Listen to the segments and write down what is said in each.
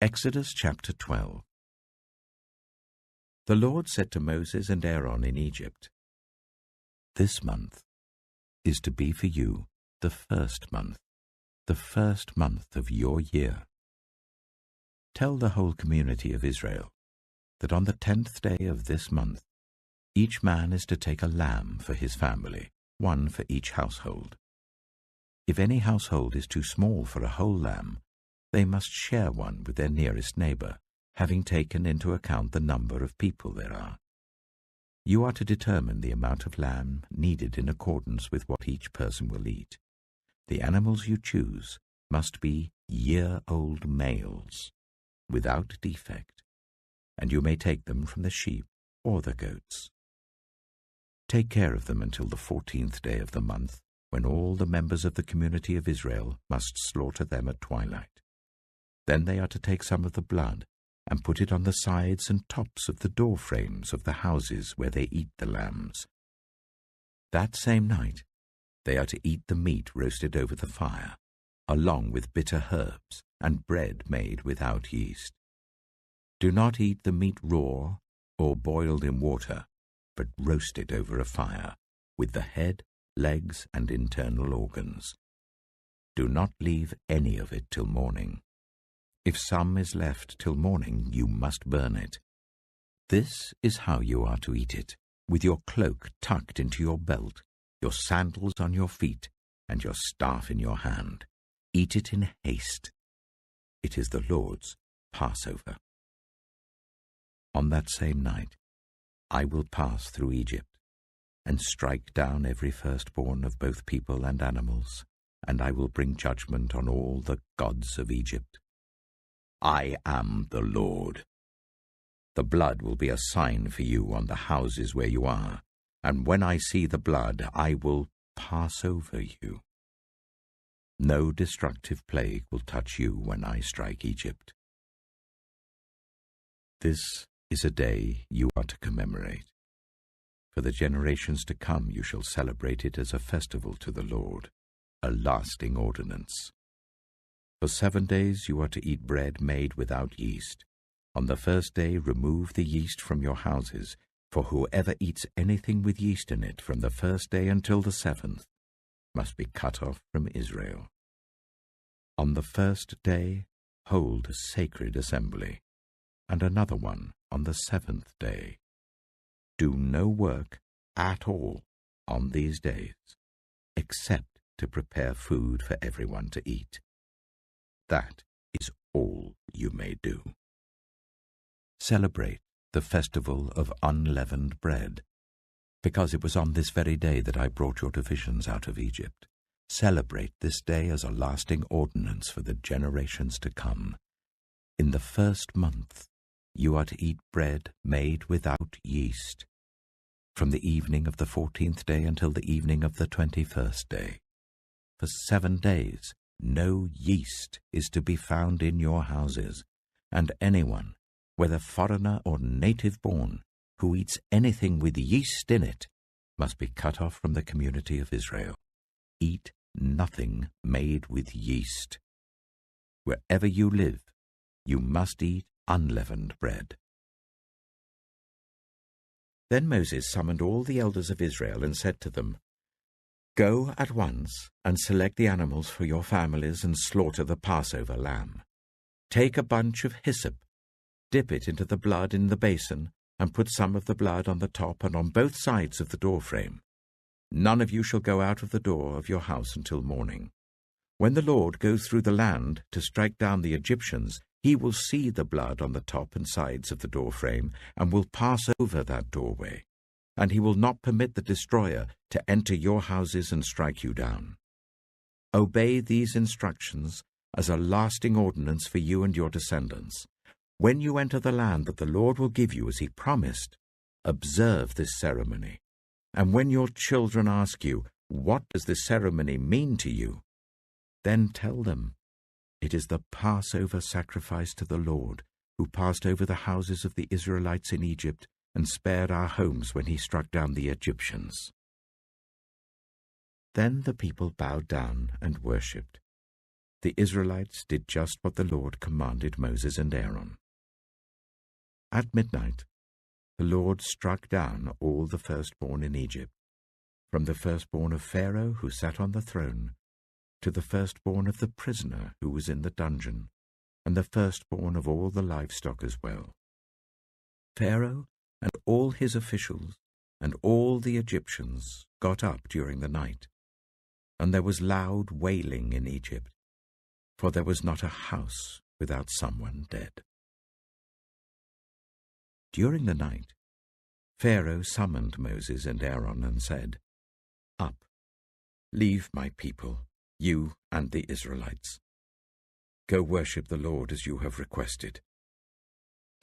Exodus chapter 12. The Lord said to Moses and Aaron in Egypt, "This month is to be for you the first month of your year. Tell the whole community of Israel that on the 10th day of this month, each man is to take a lamb for his family, one for each household. If any household is too small for a whole lamb, they must share one with their nearest neighbor, having taken into account the number of people there are. You are to determine the amount of lamb needed in accordance with what each person will eat. The animals you choose must be year-old males, without defect, and you may take them from the sheep or the goats. Take care of them until the 14th day of the month, when all the members of the community of Israel must slaughter them at twilight. Then they are to take some of the blood and put it on the sides and tops of the door frames of the houses where they eat the lambs. That same night they are to eat the meat roasted over the fire, along with bitter herbs and bread made without yeast. Do not eat the meat raw or boiled in water, but roast it over a fire, with the head, legs, and internal organs. Do not leave any of it till morning. If some is left till morning, you must burn it. This is how you are to eat it, with your cloak tucked into your belt, your sandals on your feet, and your staff in your hand. Eat it in haste. It is the Lord's Passover. On that same night, I will pass through Egypt, and strike down every firstborn of both people and animals, and I will bring judgment on all the gods of Egypt. I am the Lord. The blood will be a sign for you on the houses where you are, and when I see the blood, I will pass over you. No destructive plague will touch you when I strike Egypt. This is a day you are to commemorate. For the generations to come you shall celebrate it as a festival to the Lord, a lasting ordinance. For 7 days you are to eat bread made without yeast. On the first day remove the yeast from your houses, for whoever eats anything with yeast in it from the first day until the 7th must be cut off from Israel. On the first day hold a sacred assembly, and another one on the 7th day. Do no work at all on these days, except to prepare food for everyone to eat. That is all you may do. Celebrate the festival of unleavened bread, because it was on this very day that I brought your divisions out of Egypt. Celebrate this day as a lasting ordinance for the generations to come. In the first month you are to eat bread made without yeast, from the evening of the 14th day until the evening of the 21st day. For 7 days no yeast is to be found in your houses, and anyone, whether foreigner or native-born, who eats anything with yeast in it, must be cut off from the community of Israel. Eat nothing made with yeast. Wherever you live, you must eat unleavened bread." Then Moses summoned all the elders of Israel and said to them, "Go at once and select the animals for your families and slaughter the Passover lamb. Take a bunch of hyssop, dip it into the blood in the basin, and put some of the blood on the top and on both sides of the doorframe. None of you shall go out of the door of your house until morning. When the Lord goes through the land to strike down the Egyptians, he will see the blood on the top and sides of the doorframe and will pass over that doorway, and he will not permit the destroyer to enter your houses and strike you down. Obey these instructions as a lasting ordinance for you and your descendants. When you enter the land that the Lord will give you as he promised, observe this ceremony. And when your children ask you, 'What does this ceremony mean to you?' then tell them, 'It is the Passover sacrifice to the Lord, who passed over the houses of the Israelites in Egypt and spared our homes when he struck down the Egyptians.'" Then the people bowed down and worshipped. the Israelites did just what the Lord commanded Moses and Aaron. At midnight, the Lord struck down all the firstborn in Egypt, from the firstborn of Pharaoh who sat on the throne, to the firstborn of the prisoner who was in the dungeon, and the firstborn of all the livestock as well. Pharaoh and all his officials and all the Egyptians got up during the night, and there was loud wailing in Egypt, for there was not a house without someone dead. During the night, Pharaoh summoned Moses and Aaron and said, "Up, leave my people, you and the Israelites. Go worship the Lord as you have requested.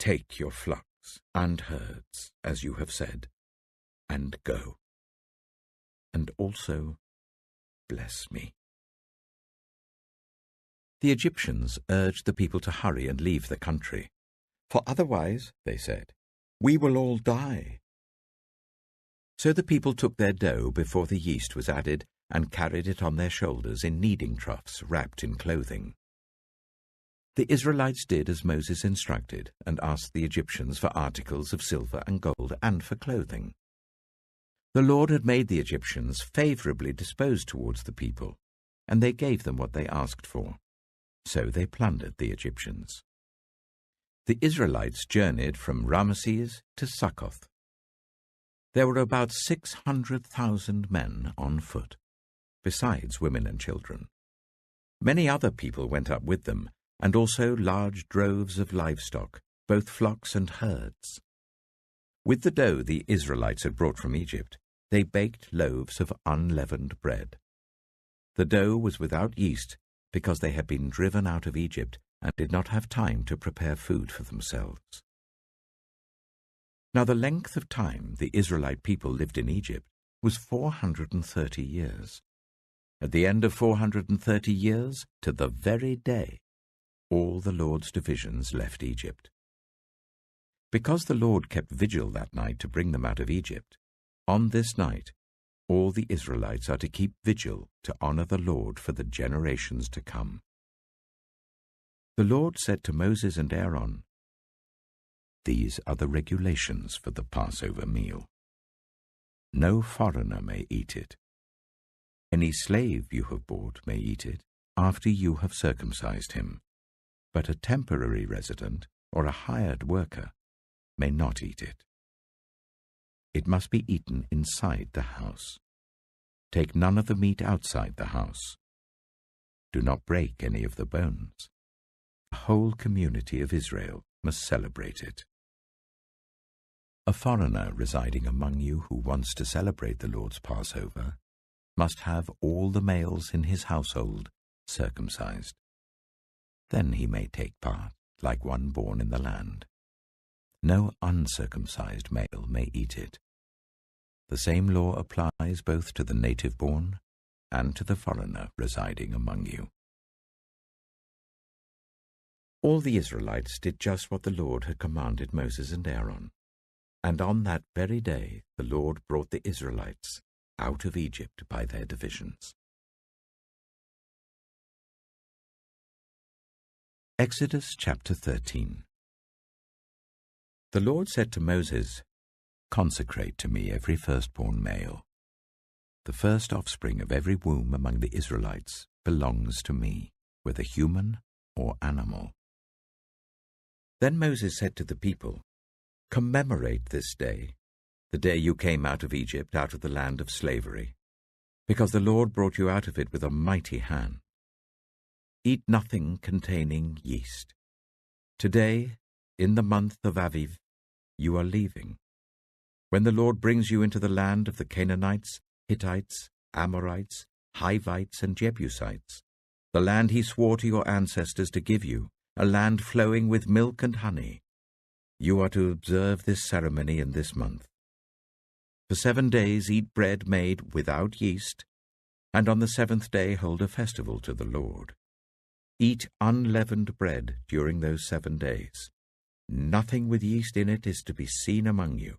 Take your flocks and herds, as you have said, and go. And also bless me." The Egyptians urged the people to hurry and leave the country, for otherwise, they said, we will all die. So the people took their dough before the yeast was added and carried it on their shoulders in kneading troughs wrapped in clothing. The Israelites did as Moses instructed and asked the Egyptians for articles of silver and gold and for clothing. The Lord had made the Egyptians favorably disposed towards the people, and they gave them what they asked for. So they plundered the Egyptians. The Israelites journeyed from Ramesses to Succoth. There were about 600,000 men on foot, besides women and children. Many other people went up with them, and also large droves of livestock, both flocks and herds. With the dough the Israelites had brought from Egypt, they baked loaves of unleavened bread. The dough was without yeast because they had been driven out of Egypt and did not have time to prepare food for themselves. Now the length of time the Israelite people lived in Egypt was 430 years. At the end of 430 years, to the very day, all the Lord's divisions left Egypt. Because the Lord kept vigil that night to bring them out of Egypt, on this night all the Israelites are to keep vigil to honor the Lord for the generations to come. The Lord said to Moses and Aaron, "These are the regulations for the Passover meal. No foreigner may eat it. Any slave you have bought may eat it after you have circumcised him, but a temporary resident or a hired worker may not eat it. It must be eaten inside the house. Take none of the meat outside the house. Do not break any of the bones. The whole community of Israel must celebrate it. A foreigner residing among you who wants to celebrate the Lord's Passover must have all the males in his household circumcised. Then he may take part, like one born in the land. No uncircumcised male may eat it. The same law applies both to the native-born and to the foreigner residing among you." All the Israelites did just what the Lord had commanded Moses and Aaron, and on that very day the Lord brought the Israelites out of Egypt by their divisions. Exodus chapter 13. The Lord said to Moses, "Consecrate to me every firstborn male. The first offspring of every womb among the Israelites belongs to me, whether human or animal." Then Moses said to the people, "Commemorate this day, the day you came out of Egypt, out of the land of slavery, because the Lord brought you out of it with a mighty hand. Eat nothing containing yeast. Today, in the month of Aviv, you are leaving. When the Lord brings you into the land of the Canaanites, Hittites, Amorites, Hivites, and Jebusites, the land he swore to your ancestors to give you, a land flowing with milk and honey, you are to observe this ceremony in this month. For 7 days eat bread made without yeast, and on the 7th day hold a festival to the Lord. Eat unleavened bread during those 7 days. Nothing with yeast in it is to be seen among you,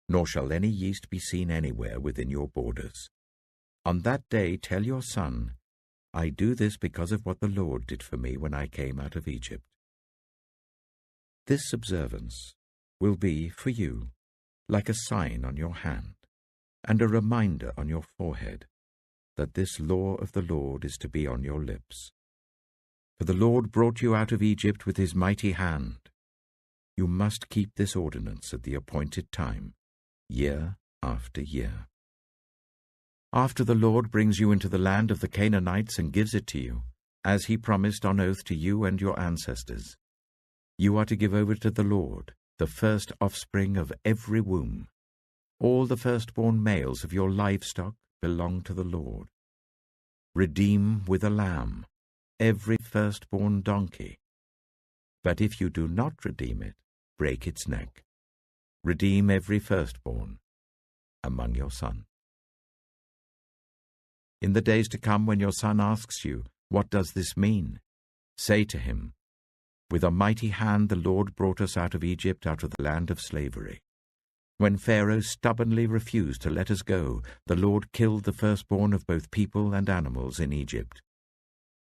nor shall any yeast be seen anywhere within your borders. On that day tell your son, I do this because of what the Lord did for me when I came out of Egypt. This observance will be for you like a sign on your hand and a reminder on your forehead that this law of the Lord is to be on your lips. For the Lord brought you out of Egypt with his mighty hand. You must keep this ordinance at the appointed time, year after year. After the Lord brings you into the land of the Canaanites and gives it to you, as he promised on oath to you and your ancestors, you are to give over to the Lord the first offspring of every womb. All the firstborn males of your livestock belong to the Lord. Redeem with a lamb every firstborn donkey. But if you do not redeem it, break its neck. Redeem every firstborn among your sons. In the days to come, when your son asks you, "What does this mean?" say to him, "With a mighty hand the Lord brought us out of Egypt, out of the land of slavery. When Pharaoh stubbornly refused to let us go, the Lord killed the firstborn of both people and animals in Egypt.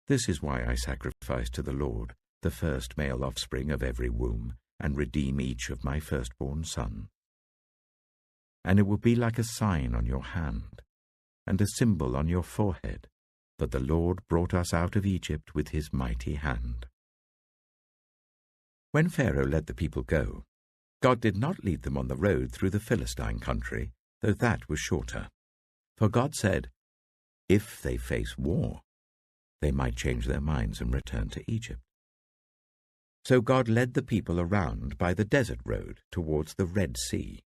This is why I sacrifice to the Lord the first male offspring of every womb, and redeem each of my firstborn sons. And it will be like a sign on your hand, and a symbol on your forehead, that the Lord brought us out of Egypt with his mighty hand." When Pharaoh let the people go, God did not lead them on the road through the Philistine country, though that was shorter. For God said, if they face war, they might change their minds and return to Egypt. So God led the people around by the desert road towards the Red Sea.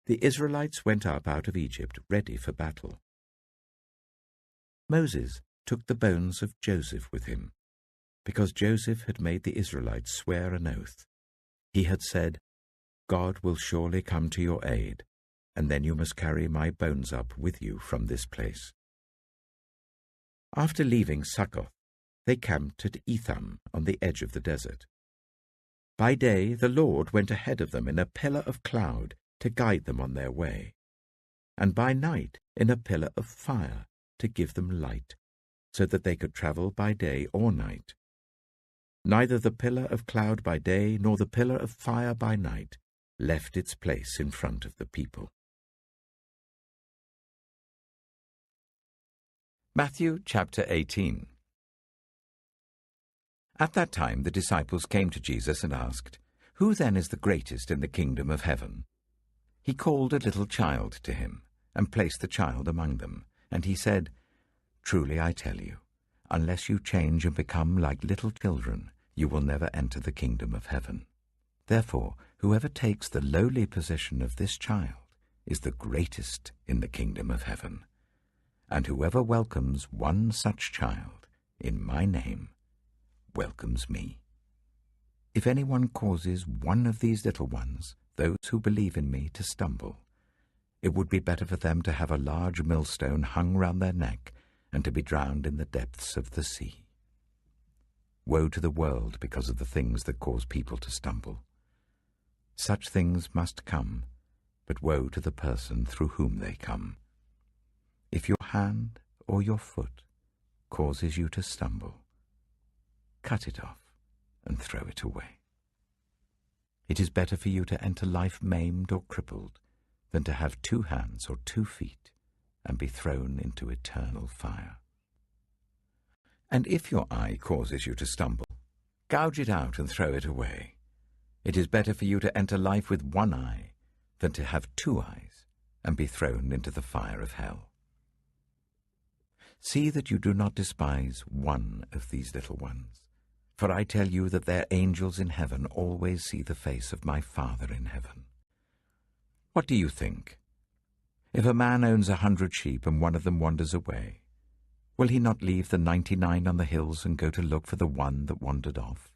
The Israelites went up out of Egypt ready for battle. Moses took the bones of Joseph with him, because Joseph had made the Israelites swear an oath. He had said, "God will surely come to your aid, and then you must carry my bones up with you from this place." After leaving Suchet, they camped at Etham on the edge of the desert. By day the Lord went ahead of them in a pillar of cloud to guide them on their way, and by night in a pillar of fire to give them light, so that they could travel by day or night. Neither the pillar of cloud by day nor the pillar of fire by night left its place in front of the people. Matthew chapter 18. At that time the disciples came to Jesus and asked, "Who then is the greatest in the kingdom of heaven?" He called a little child to him and placed the child among them, and he said, "Truly I tell you, unless you change and become like little children, you will never enter the kingdom of heaven. Therefore, whoever takes the lowly position of this child is the greatest in the kingdom of heaven. And whoever welcomes one such child in my name welcomes me. If anyone causes one of these little ones, those who believe in me, to stumble, it would be better for them to have a large millstone hung round their neck and to be drowned in the depths of the sea. Woe to the world because of the things that cause people to stumble. Such things must come, but woe to the person through whom they come. If your hand or your foot causes you to stumble, cut it off and throw it away. It is better for you to enter life maimed or crippled than to have 2 hands or 2 feet and be thrown into eternal fire. And if your eye causes you to stumble, gouge it out and throw it away. It is better for you to enter life with 1 eye than to have 2 eyes and be thrown into the fire of hell. See that you do not despise one of these little ones, for I tell you that their angels in heaven always see the face of my Father in heaven. What do you think? If a man owns 100 sheep and one of them wanders away, will he not leave the 99 on the hills and go to look for the one that wandered off?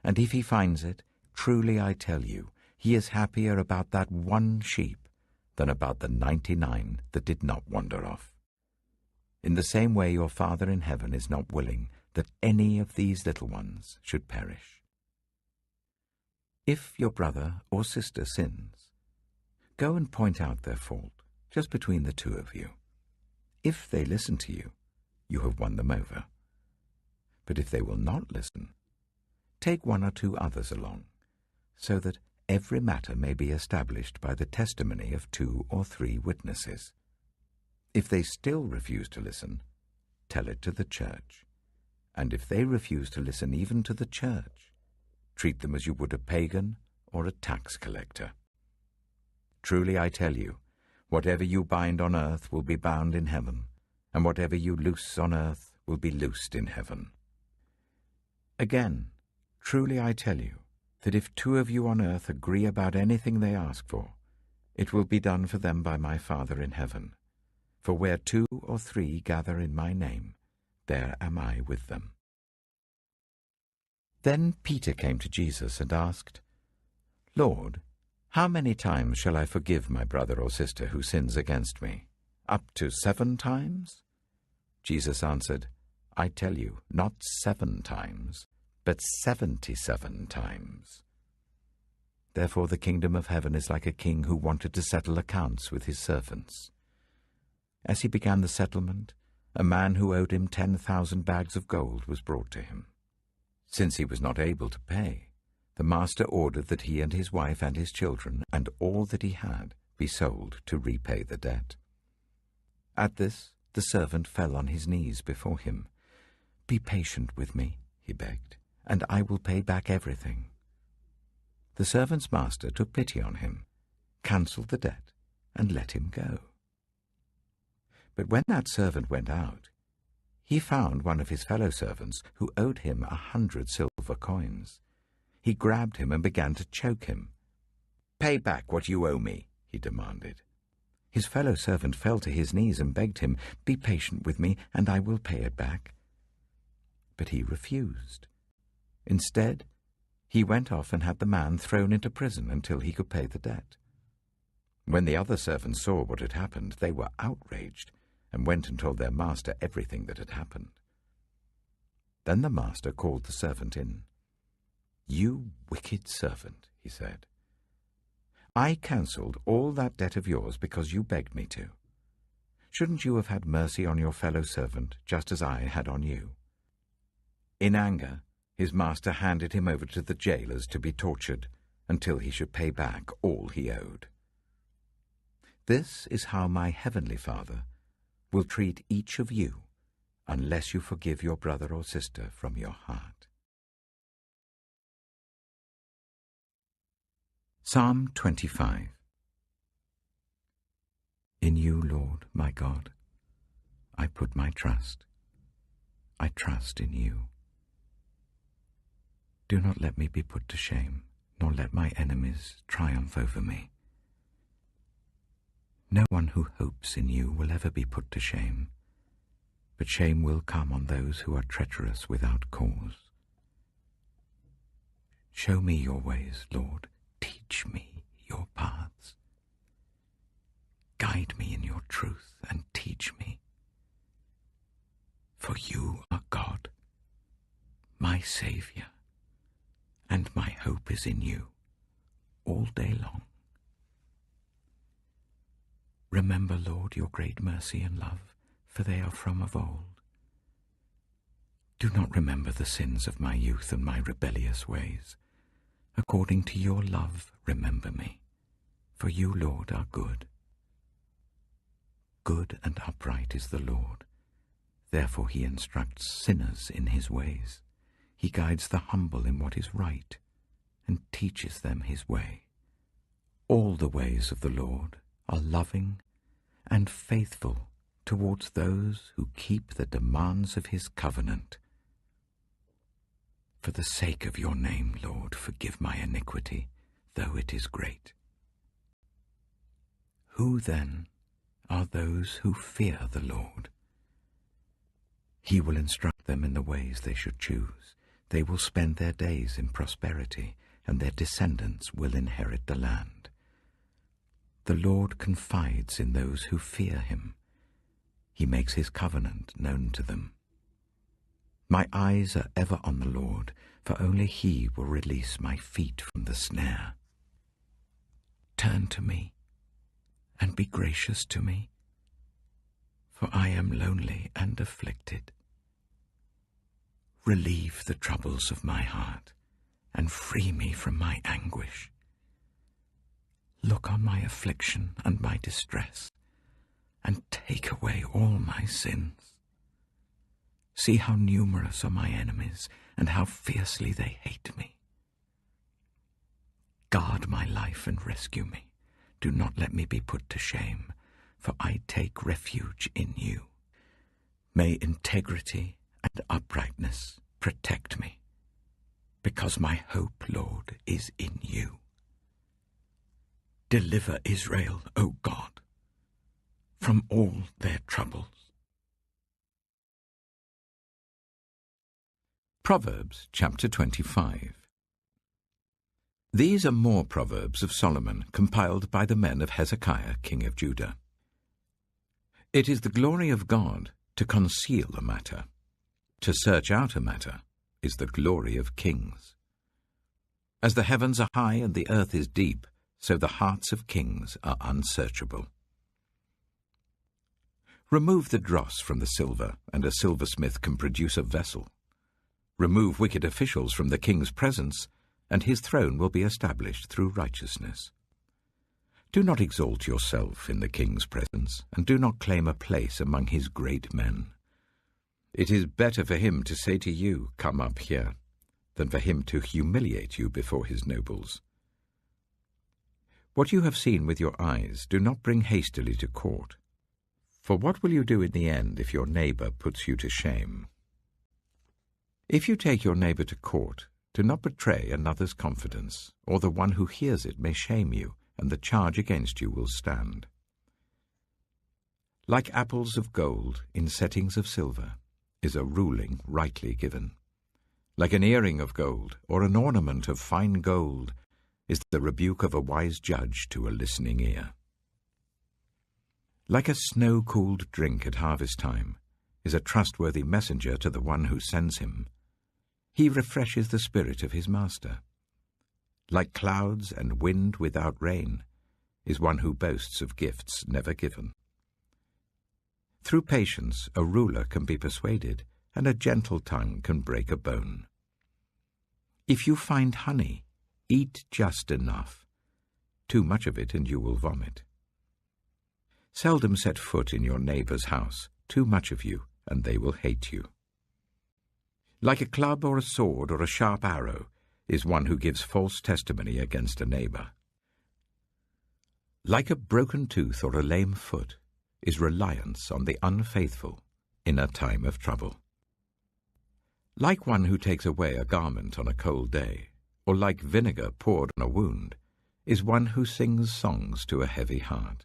And if he finds it, truly I tell you, he is happier about that one sheep than about the 99 that did not wander off. In the same way your Father in heaven is not willing that any of these little ones should perish. If your brother or sister sins, go and point out their fault, just between the 2 of you. If they listen to you, you have won them over. But if they will not listen, take 1 or 2 others along, so that every matter may be established by the testimony of 2 or 3 witnesses. If they still refuse to listen, tell it to the church. And if they refuse to listen even to the church, treat them as you would a pagan or a tax collector. Truly I tell you, whatever you bind on earth will be bound in heaven, and whatever you loose on earth will be loosed in heaven. Again, truly I tell you, that if 2 of you on earth agree about anything they ask for, it will be done for them by my Father in heaven. For where 2 or 3 gather in my name, there am I with them. Then Peter came to Jesus and asked, Lord, how many times shall I forgive my brother or sister who sins against me? Up to 7 times? Jesus answered, I tell you, not 7 times, but 77 times. Therefore the kingdom of heaven is like a king who wanted to settle accounts with his servants. As he began the settlement, a man who owed him 10,000 bags of gold was brought to him. Since he was not able to pay, the master ordered that he and his wife and his children and all that he had be sold to repay the debt. At this, the servant fell on his knees before him. Be patient with me, he begged, and I will pay back everything. The servant's master took pity on him, cancelled the debt, and let him go. But when that servant went out, he found one of his fellow servants who owed him 100 silver coins. He grabbed him and began to choke him. Pay back what you owe me, he demanded. His fellow servant fell to his knees and begged him, Be patient with me, and I will pay it back. But he refused. Instead, he went off and had the man thrown into prison until he could pay the debt. When the other servants saw what had happened, they were outraged and went and told their master everything that had happened. Then the master called the servant in. You wicked servant, he said. I cancelled all that debt of yours because you begged me to. Shouldn't you have had mercy on your fellow servant, just as I had on you? In anger, his master handed him over to the jailers to be tortured until he should pay back all he owed. This is how my heavenly Father will treat each of you unless you forgive your brother or sister from your heart. Psalm 25. In you, Lord, my God, I put my trust. I trust in you. Do not let me be put to shame, nor let my enemies triumph over me. No one who hopes in you will ever be put to shame, but shame will come on those who are treacherous without cause. Show me your ways, Lord. Teach me your paths. Guide me in your truth and teach me. For you are God, my Saviour, and my hope is in you all day long. Remember, Lord, your great mercy and love, for they are from of old. Do not remember the sins of my youth and my rebellious ways. According to your love, remember me, for you, Lord, are good. Good and upright is the Lord. Therefore he instructs sinners in his ways. He guides the humble in what is right and teaches them his way. All the ways of the Lord are loving and faithful towards those who keep the demands of his covenant. For the sake of your name, Lord, forgive my iniquity, though it is great. Who then are those who fear the Lord? He will instruct them in the ways they should choose. They will spend their days in prosperity, and their descendants will inherit the land. The Lord confides in those who fear him. He makes his covenant known to them. My eyes are ever on the Lord, for only he will release my feet from the snare. Turn to me and be gracious to me, for I am lonely and afflicted. Relieve the troubles of my heart, and free me from my anguish. Look on my affliction and my distress, and take away all my sins. See how numerous are my enemies, and how fiercely they hate me. Guard my life and rescue me. Do not let me be put to shame, for I take refuge in you. May integrity and uprightness protect me, because my hope, Lord, is in you. Deliver Israel, O God, from all their troubles. Proverbs chapter 25. These are more proverbs of Solomon, compiled by the men of Hezekiah, king of Judah. It is the glory of God to conceal a matter. To search out a matter is the glory of kings. As the heavens are high and the earth is deep, so the hearts of kings are unsearchable. Remove the dross from the silver, and a silversmith can produce a vessel. Remove wicked officials from the king's presence, and his throne will be established through righteousness. Do not exalt yourself in the king's presence, and do not claim a place among his great men. It is better for him to say to you, "Come up here," than for him to humiliate you before his nobles. What you have seen with your eyes, do not bring hastily to court. For what will you do in the end if your neighbor puts you to shame? If you take your neighbor to court, do not betray another's confidence, or the one who hears it may shame you, and the charge against you will stand. Like apples of gold in settings of silver is a ruling rightly given. Like an earring of gold, or an ornament of fine gold, is the rebuke of a wise judge to a listening ear. Like a snow-cooled drink at harvest time is a trustworthy messenger to the one who sends him. He refreshes the spirit of his master. Like clouds and wind without rain is one who boasts of gifts never given. Through patience a ruler can be persuaded, and a gentle tongue can break a bone. If you find honey, eat just enough. Too much of it and you will vomit. Seldom set foot in your neighbor's house. Too much of you, and they will hate you. Like a club or a sword or a sharp arrow is one who gives false testimony against a neighbor. Like a broken tooth or a lame foot is reliance on the unfaithful in a time of trouble. Like one who takes away a garment on a cold day, or like vinegar poured on a wound, is one who sings songs to a heavy heart.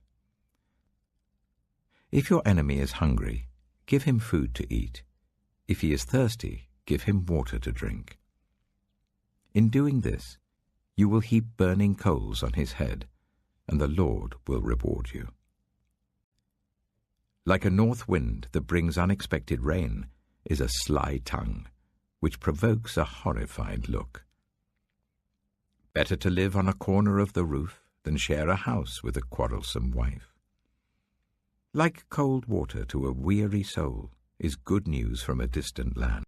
If your enemy is hungry, give him food to eat. If he is thirsty, give him water to drink. In doing this, you will heap burning coals on his head, and the Lord will reward you. Like a north wind that brings unexpected rain is a sly tongue, which provokes a horrified look. Better to live on a corner of the roof than share a house with a quarrelsome wife. Like cold water to a weary soul is good news from a distant land.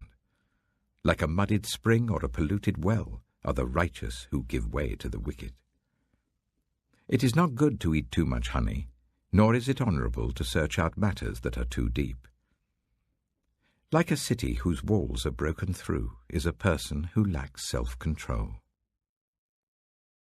Like a muddied spring or a polluted well are the righteous who give way to the wicked. It is not good to eat too much honey, nor is it honorable to search out matters that are too deep. Like a city whose walls are broken through is a person who lacks self-control.